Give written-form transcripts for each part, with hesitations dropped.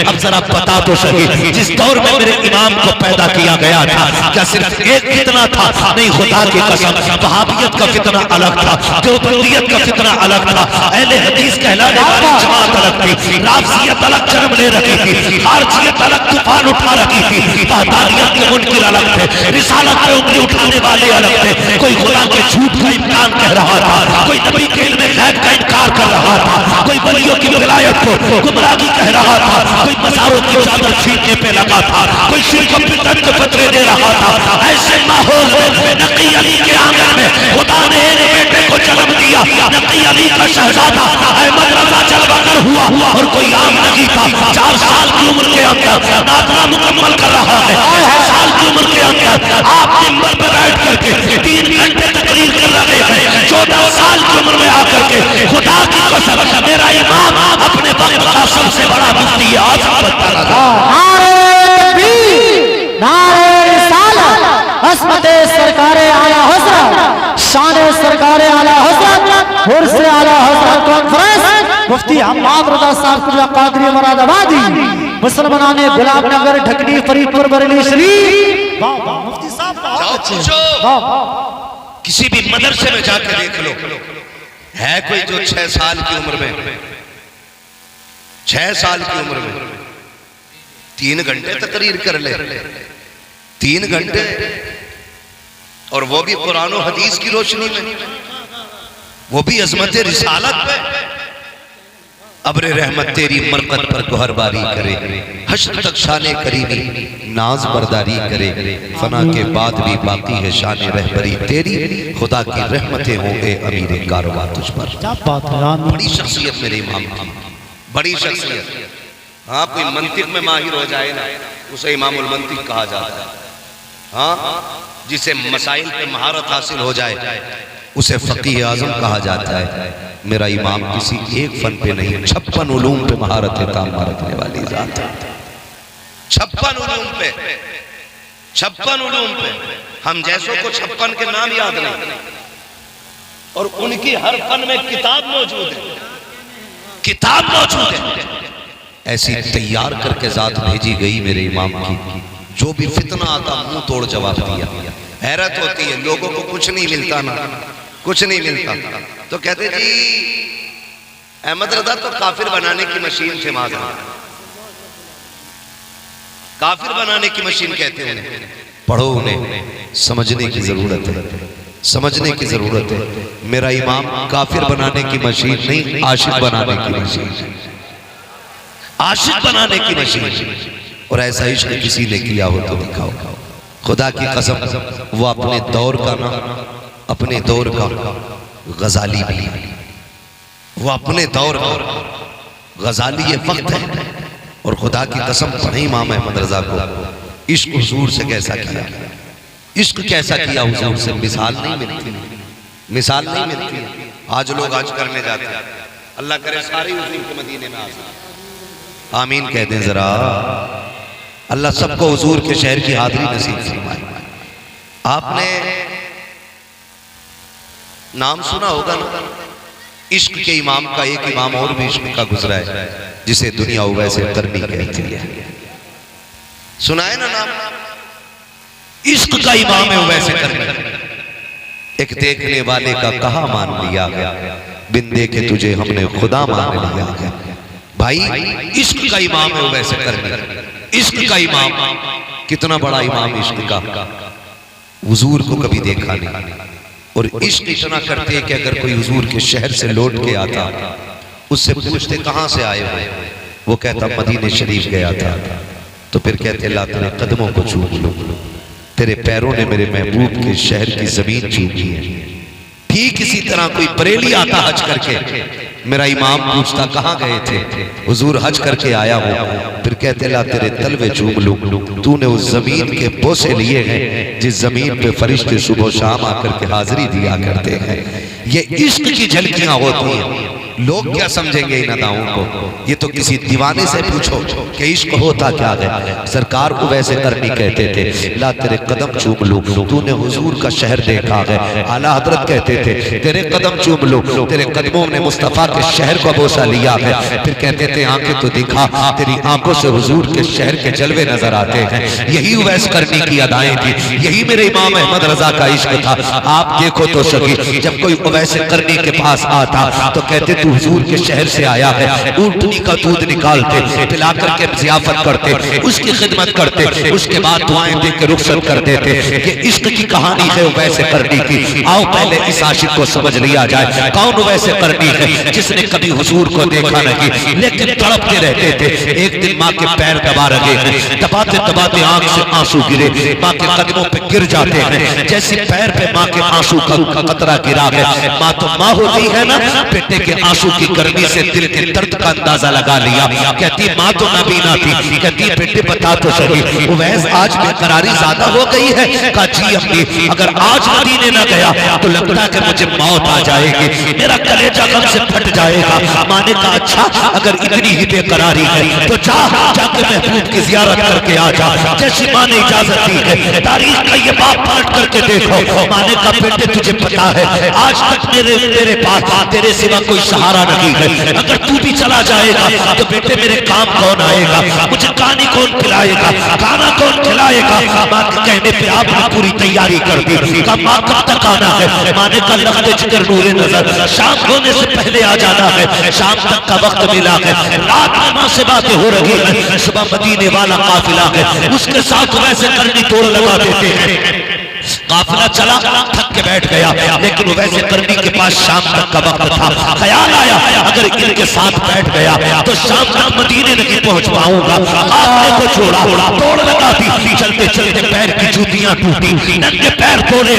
अब जरा बता तो सही, जिस दौर में मेरे इमाम को पैदा किया गया था, क्या सिर्फ एक फितना था? नहीं, खुदा की कसम, वहाबियत का फितना अलग था, देवबंदियत का फितना अलग था, अहले हदीस कहलाने वाली जमात अलग थी, राफजियत अलग जन्म ले रखी थी, खारजियत अलग तूफान उठा रखी थी, वहदानियत के मुनकिर अलग थे, रिसालत पे उंगली उठाने वाले अलग थे। कोई खुदा के झूठ का इम्कान कह रहा था, कोई नबी के इल्म गैब का इनकार कर रहा था, कोई वलियों की विलायत को गुमराही कह रहा था, कोई मज़ारों की चादर छीनने पे लगा था, कोई शिर्क और बिदअत के फतवे दे रहा था। ऐसे माहौल में नकी अली के आंगन में खुदा ने एक बेटे को जन्म दिया। नकी अली का शहजादा अहमद रजा जलवागर हुआ और कोई आम नहीं था। 4 साल की उम्र के अंदर नादरा मुकम्मल कर रहा है। 6 साल की उम्र के अंदर आप मिंबर पर बैठ करके 3 घंटे तकरीर कर रहे हैं। 14 साल की उम्र में आकर के खुदा की कसम मेरा इमाम अपने वक्त का सबसे बड़ा मुफ्ती आज़म बनता रहा। असमत सरकारे आला हज़रत, शान सरकारे आला हज़रत, उर्स आला हज़रत कॉन्फ्रेंस मुफ्ती हम्माद रज़ा साहब कुर्रा कादरी मुरादाबादी, मुसलमानान गुलामनगर ढकनी फरीदपुर बरेली शरीफ। वाह वाह मुफ्ती साहब, किसी भी मदरसे में जाके देख लो, है कोई जो 6 साल की उम्र में 6 साल की उम्र में 3 घंटे तकरीर कर ले, 3 घंटे, और वो भी कुरान और हदीस की रोशनी में, वो भी अजमत रिसालत पे। अब्र रहमत तेरी मरकत पर गोहरबारी करे, हश्र तक शान करीमी नाज बरदारी करे, फना के बाद भी बाकी है शान रहबरी तेरी, खुदा की रहमतें हों ए अमीर कारवां तुझ पर। बड़ी शख्सियत मेरे इमाम की, बड़ी शख्सियत। हाँ, कोई मंतिक में माहिर हो जाए ना, उसे इमामुल मंतिक कहा जाता है। हाँ, जिसे मसाइल पे महारत हासिल हो जाए उसे फकीह आज़म कहा जाता है। मेरा इमाम किसी एक फन पे नहीं, 56 उलूम पे महारत काम रखने वाली जात है। 56 उलूम पे, 56 उलूम पे। हम जैसों को 56 के नाम याद नहीं, और उनकी हर फन में किताब मौजूद है, किताब मौजूद है। ऐसी तैयार करके जात भेजी गई मेरे इमाम की, जो भी फितना आता मुंह तोड़ जवाब दिया। हैरत होती है, लोगों को कुछ नहीं मिलता ना, कुछ नहीं मिलता, तो कहते जी अहमद रजा तो काफिर बनाने की मशीन थे, माज़ा काफिर बनाने की मशीन कहते हैं। पढ़ो, उन्हें समझने की जरूरत है, समझने की जरूरत है। मेरा इमाम काफिर बनाने की मशीन नहीं, आशिक बनाने की मशीन, आशिक बनाने की मशीन। और ऐसा इश्क किसी ने किया हो तो दिखाओ। खुदा की कसम, वो अपने दौर का ना, अपने दौर का गजाली भी है, वो अपने दौर का गजाली ये वक्त है। और खुदा की कसम पढ़े इमाम अहमद रजा को इश्क हुजूर से कैसा किया, इश्क कैसा किया हुजूर से, मिसाल नहीं मिलती, मिसाल नहीं मिलती। आज लोग आज करने जाते हैं, अल्लाह करे सारे हुजूर के मदीने में आ जाए। आमीन कह दें जरा। अल्लाह सबको हुजूर के शहर की हाजिरी नसीब फरमाए। आपने नाम सुना होगा ना इश्क के इमाम का, एक इमाम और भी इश्क का गुजरा है, जिसे दुनिया वैसे करनी कहती है। सुना है ना नाम? इश्क का इमाम है वैसे करनी। एक देखने वाले का कहा मान लिया गया, बिन देखे तुझे हमने खुदा मान लिया गया। भाई इश्क का इमाम है वैसे करनी, इश्क का इमाम, कितना बड़ा इमाम इश्क का, हुजूर को कभी देखा नहीं। और इश्क इतना करते कि अगर कोई हुजूर के शहर से लौट के आता, उससे पूछते कहाँ से आए हो, वो कहता मदीने शरीफ गया था। तो फिर कहते अल्लाह तेरे कदमों को चूम लो, तेरे पैरों ने मेरे महबूब के शहर की जमीन चूमी है। ठीक इसी तरह कोई बरेली आता हज करके, मेरा इमाम पूछता कहाँ गए थे, हुजूर हज करके आया हूँ। फिर कहते ला तेरे तलवे चूम लूं, तूने उस जमीन के बोसे लिए हैं जिस जमीन पे फरिश्ते सुबह शाम आकर के हाजिरी दिया करते हैं। ये इश्क की झलकियां होती हैं। लोग क्या समझेंगे इन अदाओं को? ये तो किसी दीवाने से पूछो कि इश्क होता क्या है। सरकार को वैसे करनी कहते थे, ला तेरे कदम चूम लूं, तूने हुजूर का शहर देखा है। आला हजरत कहते थे तेरे कदम चूम लूं, तेरे कदमों ने मुस्तफा के शहर को बोसा लिया है। फिर कहते थे आंखें तो दिखा, तेरी आंखों से हुजूर के शहर के जलवे नजर आते हैं। यही उवैस करनी की अदाएं थी, यही मेरे इमाम अहमद रजा का इश्क था। आप देखो तो सही, जब कोई उवैस करनी के पास आता तो कहते तू हुजूर के शहर से आया है। ऊंटनी का दूध निकालते, पिला करके जियाफत करते, उसकी खिदमत करते, उसके बाद दुआएं दे के रुखसत कर देते। ये इश्क की कहानी है उवैस करनी की। आओ पहले इस आशिक को समझ लिया जाए, कौन उवैस करनी है जिसने कभी हुजूर को देखा नहीं लेकिन तड़पते रहते थे। एक दिन माँ के पैर दबा रहे हैं, दबाते दबाते आंख से आंसू गिरे, माँ के कदमों पे गिर जाते हैं। जैसे पैर पे माँ के आंसू का कतरा गिरा है, माँ तो माँ होती है ना, बेटे के आंसू की गर्मी से दिल के दर्द का अंदाजा लगा लिया। कहती माँ तो नबीना थी, कहती बेटे बता तो सही उवैस आज बेकरारी ज्यादा हो गई है। कहा जी अम्मी, अगर आज मदीने न गया तो लगता है कि मुझे मौत आ जाएगी, मेरा कलेजा गम से फट जाएगा। माँ ने कहा अच्छा अगर इतनी ही बेकरारी है तो जाके महबूब की जियारत करके आ जा। जैसी माँ ने इजाजत दी है, तारीख का ये बाप पलट करके देखो। माँ ने कहा बेटे तुझे पता है आज तक मेरे पास तेरे सिवा कोई सहारा नहीं है, अगर तू भी चला जाएगा तो बेटे मेरे काम कौन आएगा, मुझे कहानी कौन खिलाएगा, खाना कौन खिलाएगा। माँ के कहने पे आपने पूरी तैयारी कर दी। कहा माँ कब तक आना है? माँ ने कहा लफ्ज़ जिक्र नूरे नजर, शाम होने से पहले आ जाना है। शाम तक का वक्त मिला है, रात में माँ से बातें हो रही है, सुबह मदीने वाला काफिला है, उसके साथ वैसे करनी तोड़ लगा देते हैं। काफिला चला, थक के बैठ गया, लेकिन वैसे करनी के पास शाम तक का वक्त था। ख्याल आया अगर इनके साथ बैठ गया तो शाम तक मदीने नहीं पहुंच पाऊंगा। काफिले को छोड़ा, तोड़ लगा दी। चलते चलते पैर की जूतियां टूटी, नंगे पैर तोड़े,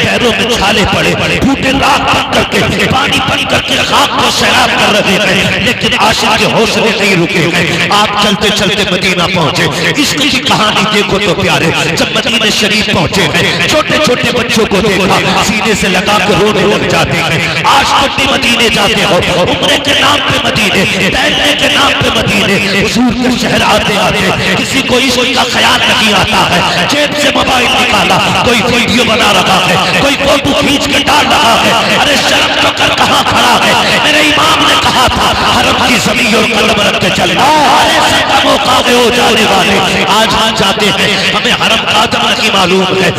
पैरों में छाले पड़े, फूटे राख बन करके पानी बन करके खाक को सैराब कर रहे हैं, लेकिन आशिक के हौसले नहीं रुके। आप चलते चलते मदीना पहुंचे। इश्क की कहानी देखो तो प्यारे, जब मदीने शरीफ पहुंचे हैं, छोटे छोटे बच्चों को देखा, सीने से लगा कर रोने लग जाते हैं। आज तुम भी मदीने जाते हो, उम्रे के नाम पे मदीने, तैरने के नाम पे मदीने, हुजूर के शहर आते आते किसी को इश्क का ख्याल नहीं आता है। जेब से मोबाइल निकाला, कोई वीडियो बना रहा है, कोई फोटो खींच के डाल रहा है। अरे शर्म तो कर कहाँ खड़ा है? मेरे इमाम ने कहा था हरम की ज़मीन और कदम रख के चलना। ऐसे मौका हो जाने वाले आज हम जाते हैं, हमें हरम का कदम नहीं मालूम है।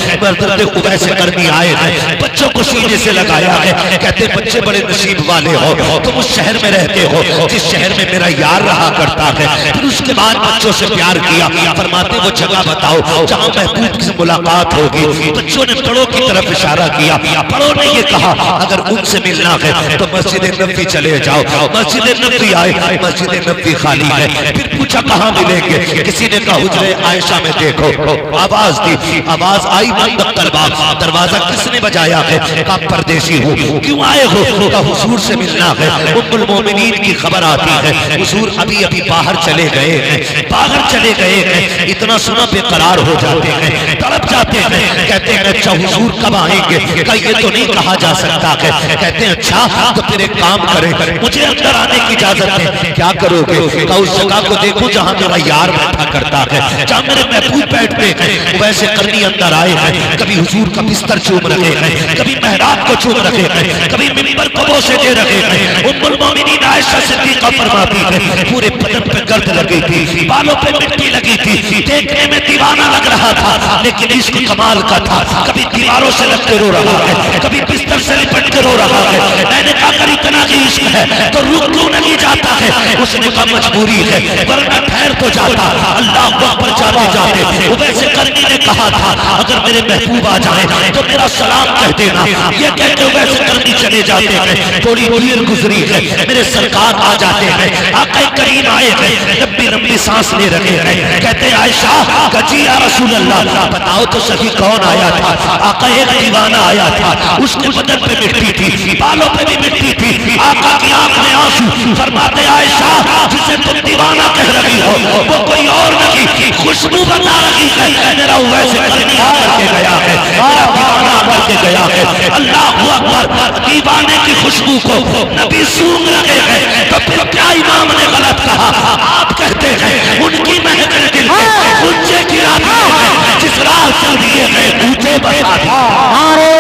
वैसे करनी आए हैं, बच्चों को सीने से लगाया है, कहते बच्चे बड़े नसीब वाले हो, तुम उस शहर में रहते हो जिस शहर में मेरा यार रहा करता है। फिर उसके बाद बच्चों से प्यार किया, फरमाते वो जगह बताओ जहां महबूब से मुलाकात होगी। बच्चों ने बड़ों की तरफ इशारा किया, बड़ों ने ये कहा अगर उनसे मिलना है तो मस्जिद नबवी चले जाओ। मस्जिद नबवी आए, मस्जिद नबवी खाली है। फिर पूछा कहाँ मिलेंगे? किसी ने कहा हुजरे आयशा में देखो। आवाज दी, आवाज आई बंद तलवार, दरवाजा किसने बजाया है? कहा परदेसी हूँ। क्यों आए हो? कहा हुजूर से मिलना है, उम्मुल मोमिनीन की खबर आती है हुजूर अभी अभी बाहर चले गए हैं, बाहर चले गए हैं। इतना सुना बेकरार हो जाते हैं, तड़प जाते हैं, कहते हैं अच्छा हुजूर कब आएंगे? कहा ये तो नहीं कहा जा सकता है। कहते हैं अच्छा तो फिर एक काम करें, मुझे अंदर आने की इजाजत है। क्या करोगे? कहा उस जगह को देखो जहाँ मेरा यार बैठा करता है, जहाँ मेरे महबूब बैठते हैं। वैसे करनी अंदर आए हैं, कभी हुजूर का बिस्तर चूम रहे हैं, कभी मेहराब को चूम रहे हैं, कभी मिंबर को बोसे दे रहे हैं। उम्मुल मोमिनीन आयशा सिद्दीक़ा फरमाती है पूरे बदन पे गर्द लगी थी, बालों पे मिट्टी लगी थी, देखने में दीवाना लग रहा था, लेकिन इश्क कमाल का था। कभी दीवारों से लग के रो रहा है, कभी बिस्तर से लिपट के रो रहा है। मैंने कहा अगर इतना ही इश्क है तो रुक क्यों नहीं जाता है? उसने कहा मजबूरी है, वरना ठहर तो जाता। अल्लाह पर जाते जाते वैसे करनी ने कहा था अगर मेरे महबूब आ जाए तो मेरा सलाम कह देना। ये कहते वैसे करनी चले जाते हैं। थोड़ी देर गुजरी है, मेरे सरकार आ जाते हैं, आका करीम आए हैं, लंबी लंबी सांस ले रहे हैं। कहते आयशा कजी या रसूल अल्लाह बताओ तो सही कौन आया था? आका एक दीवाना आया था, उसके बदन पे मिट्टी थी, बालों पे भी मिट्टी थी, आका की आंख में आंसू। फरमाते आयशा जिसे तुम दीवाना कह रही हो वो कोई और नहीं, खुशबू बता रही है। मेरा वैसे करनी आकर के गया है, मेरा दीवाना करके गया है। अल्लाह अकबर, दीवाने की खुशबू को नबी सूंघ रहे हैं, तो फिर क्या इमाम ने गलत कहा? आप कहते हैं उनकी महक ने दिल पे ऊंचे गिरा दिए हैं, जिस राह चल दिए हैं ऊंचे बता दिए। नारे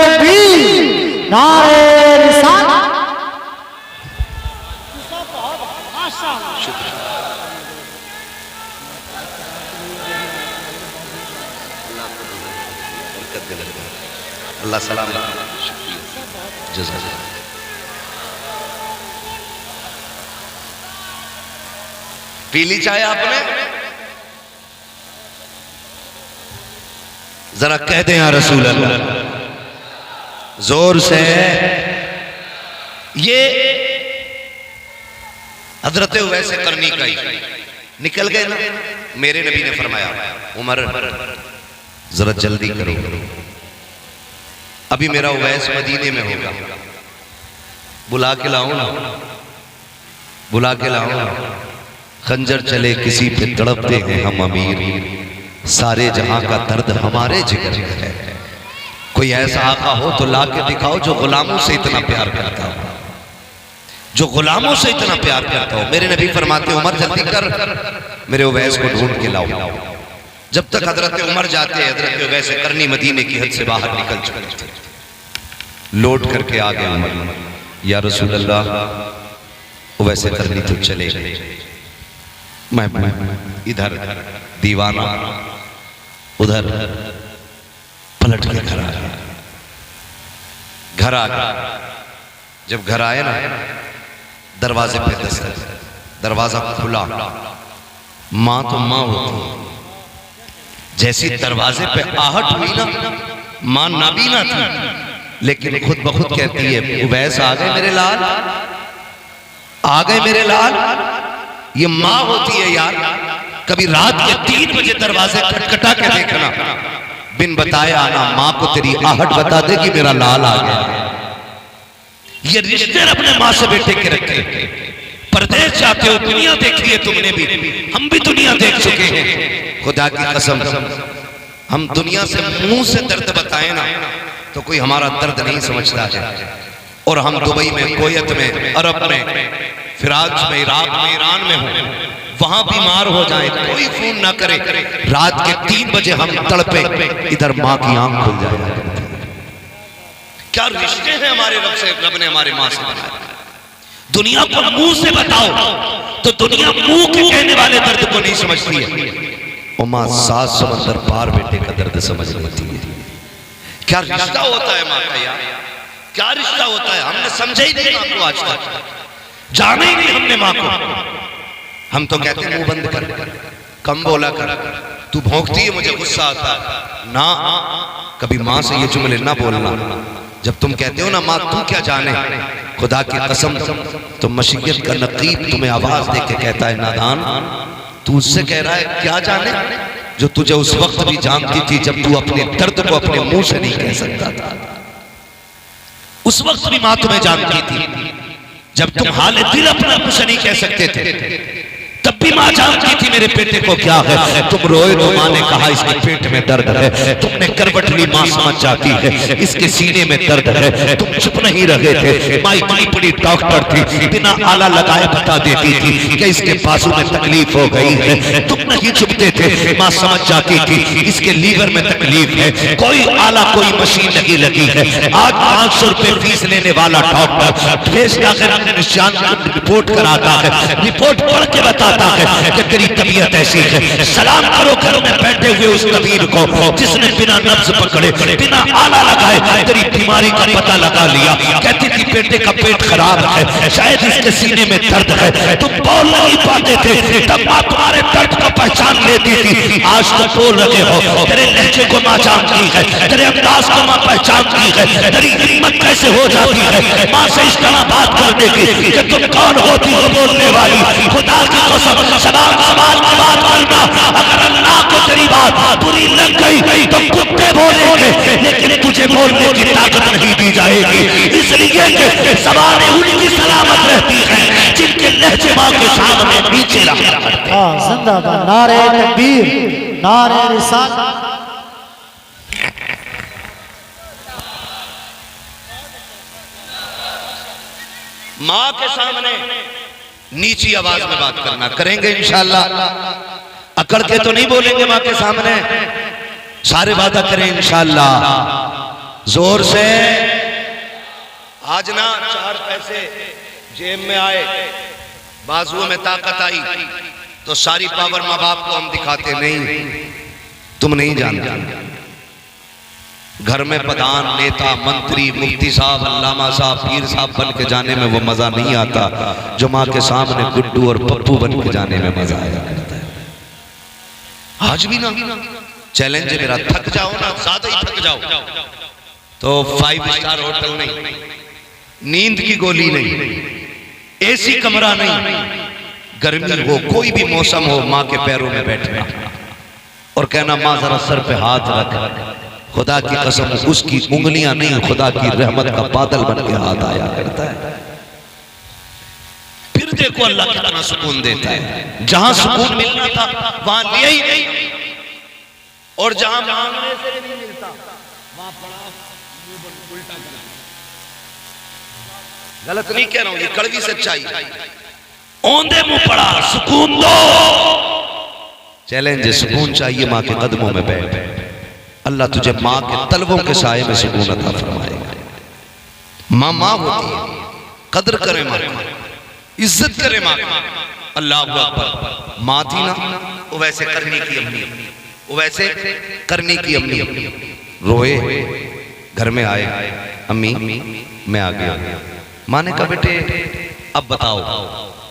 तकबीर, नारे रिसालत। अल्लाह सलाम जज़ाक। पी ली चाय आपने? जरा कह दें या रसूल अल्लाह जोर से। ये हजरत उवैस करनी का ही निकल गए ना। मेरे नबी ने फरमाया उमर जरा जल्दी करो, अभी मेरा उवैस मदीने में होगा, बुला के लाओ ना, बुला के लाओ ना। खंजर चले किसी पे तड़पते हैं हम अमीर, सारे जहां का दर्द हमारे जिगर में है। कोई ऐसा आका हो तो ला के दिखाओ जो गुलामों से इतना प्यार करता हो, जो गुलामों से इतना प्यार करता हो। मेरे नबी फरमाते उमर जल्दी कर, मेरे उवैस को ढूंढ के लाओ। जब तक हजरत उमर जाते हैं, हजरत उवैस करनी मदीने की हद से बाहर निकल चुके थे। लौट करके आ गए उमर, या रसूल अल्लाह उवैस करनी तो चले गए, मैं इधर दीवाना उधर पलट के घर आ गया। घर आ गया, जब घर आए ना दरवाजे पे दस्तक, दरवाजा खुला। मां तो मां होती, जैसी दरवाजे पे आहट हुई ना, मां नाबीना थी, लेकिन खुद ब खुद कहती है उवैस आ गए मेरे लाल, आ गए मेरे लाल। ये मां होती है यार। कभी रात के 3 बजे दरवाजे खटखटा के देखना, बिन बताए आना, मां को तेरी आहट बता दे कि मेरा लाल आ गया। ये रिश्ते अपने मां से बेटे के रखे। परदेश जाते हो, दुनिया देखी है तुमने भी, हम भी दुनिया देख चुके हैं। खुदा की कसम, हम दुनिया से मुंह से दर्द बताए ना तो कोई हमारा दर्द नहीं समझता है। और हम दुबई में, कोयत में, अरब में, फिराज में, इराक में, ईरान में हो, वहां बीमार हो जाए, कोई फोन ना करे, रात के 3 बजे हम तड़पे, इधर मां की आंख खुल जाए। क्या रिश्ते हैं हमारे रब से, रब ने हमारे मां से बनाए। दुनिया को मुंह से बताओ तो दुनिया मुंह के कहने वाले दर्द को नहीं समझती है, और मां 7 समंदर पार बेटे का दर्द समझ लेती है। क्या रिश्ता होता है मां का यार, क्या रिश्ता होता है। हमने समझे ही नहीं मां को, आज तक जाने ही नहीं हमने मां को। हम तो कहते हैं मुंह बंद कर, कम बोला कर, तू भौंकती है मुझे गुस्सा आता है ना। कभी मां से ये जुमले ना बोलना। जब तुम कहते हो ना मां तू क्या जाने, खुदा की कसम तो मशीयत का नकीब तुम्हें आवाज दे के कहता है नादान, तू उससे कह रहा है क्या जाने, जो तुझे उस वक्त भी जानती थी जब तू अपने दर्द को अपने मुंह से नहीं कह सकता था। उस वक्त भी मां तुम्हें जानती थी, जब तुम हाल दिल अपना मुंह से नहीं कह सकते थे, तब भी मां जानती थी मेरे बेटे को क्या है। तुम रोए तो मां ने कहा इसके पेट में दर्द है, तुमने करवट ली, मां समझ जाती है इसके सीने में दर्द है। तुम चुप नहीं रहे थे, मां इतनी बड़ी डॉक्टर थी, बिना आला लगाए बता देती थी कि इसके बाजू में तकलीफ हो गई है। तुम नहीं चुपते थे, मां समझ जाती थी इसके लीवर में तकलीफ है, कोई आला कोई मशीन नहीं लगी है। आज 500 रुपए फीस लेने वाला डॉक्टर भेजता है, निशान रिपोर्ट कराता है, रिपोर्ट पढ़ के बताता है कि तेरी तबीयत ऐसी है। सलाम करो घर में बैठे हुए उस तबीब को जिसने बिना नब्ज पकड़े, बिना आला लगाए तेरी बीमारी का पता लगा लिया। कहती थी बेटे का पेट खराब है, शायद इसके सीने में दर्द है। तुम बोल नहीं पाते थे, तब मां तुम्हारे दर्द को पहचान लेती थी। आज तो बोल रहे हो, तेरे लहजे को मां जानती है, तेरे अंदाज को मां पहचानती है, तेरी हिम्मत कैसे हो जाती है मां से इस तरह बात करने की कि तुम कौन होती हो बोलने वाली। खुदा की कसम सवाल सवाल की बात करना, अगर अल्लाह को तेरी बात बुरी लग गई तो कुत्ते बोलेंगे, लेकिन तुझे बोलने की ताकत नहीं दी जाएगी। इसलिए कि ज़बानें उनकी सलामत रहती हैं जिनके लहजे मां के सामने नीचे रहा करते हैं। जिंदाबाद, नारे तकबीर, नारे रिसालत। माँ के सामने नीची आवाज में बात करना, करेंगे इंशाअल्लाह। अकड़ के तो नहीं बोलेंगे माँ के सामने, सारे वादा करें इंशाअल्लाह। जोर से। आज ना 4 पैसे जेब में आए, बाजुओं में ताकत आई, तो सारी पावर माँ बाप को हम दिखाते नहीं। तुम नहीं जानते, घर में प्रधान, नेता, मंत्री, मुफ्ती साहब, अल्लामा साहब, पीर साहब बन के जाने में वो मजा नहीं आता जो माँ के सामने गुड्डू और पप्पू बन के जाने में मजा आया करता है। आज भी ना चैलेंज है मेरा, थक जाओ ना, ज्यादा ही थक जाओ तो 5 स्टार होटल नहीं, नींद की गोली नहीं, एसी कमरा नहीं, गर्मी हो, कोई भी मौसम हो, माँ के पैरों में बैठना और कहना माँ जरा सर पे हाथ रख। खुदा की कसम उसकी उंगलियां नहीं, खुदा की रहमत का बादल बन के हाथ आया करता है। फिर देखो अल्लाह कितना सुकून देता है। जहां सुकून मिलना था वहां लिया ही नहीं, और जहां मांगने से नहीं मिलता वहां पड़ा उल्टा करा। गलत नहीं कह रहा हूं, ये कड़वी सच्चाई। औंधे मुंह पड़ा, सुकून दो। चैलेंज, सुकून चाहिए माँ के कदमों में बैठ। अल्लाह तुझे माँ के तलवों के साये में सुकून अता फरमाएगा। माँ माँ होती है, कदर करे माँ की, इज्जत करे माँ की। अल्लाह अकबर। माँ थी ना, वो वैसे करने की अम्मी, वो वैसे करने की अम्मी। रोए, घर में आए, अम्मी मैं आ गया। माँ ने कहा बेटे अब बताओ,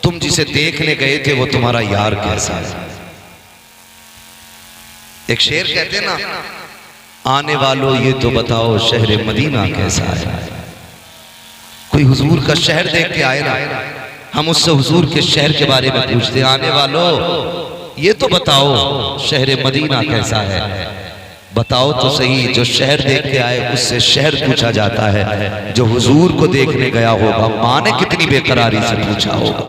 तुम जिसे देखने गए थे वो तुम्हारा यार कैसा है? एक शेर कहते ना, आने वालों ये तो बताओ शहर मदीना कैसा है। कोई हुजूर का शहर देख के आए ना, हम उससे हुजूर के शहर के बारे में पूछते, आने वालों ये तो बताओ शहर मदीना कैसा है। बताओ तो सही, जो शहर देख के आए उससे शहर पूछा जाता है, जो हुजूर को देखने गया होगा माँ ने कितनी बेकरारी से पूछा होगा।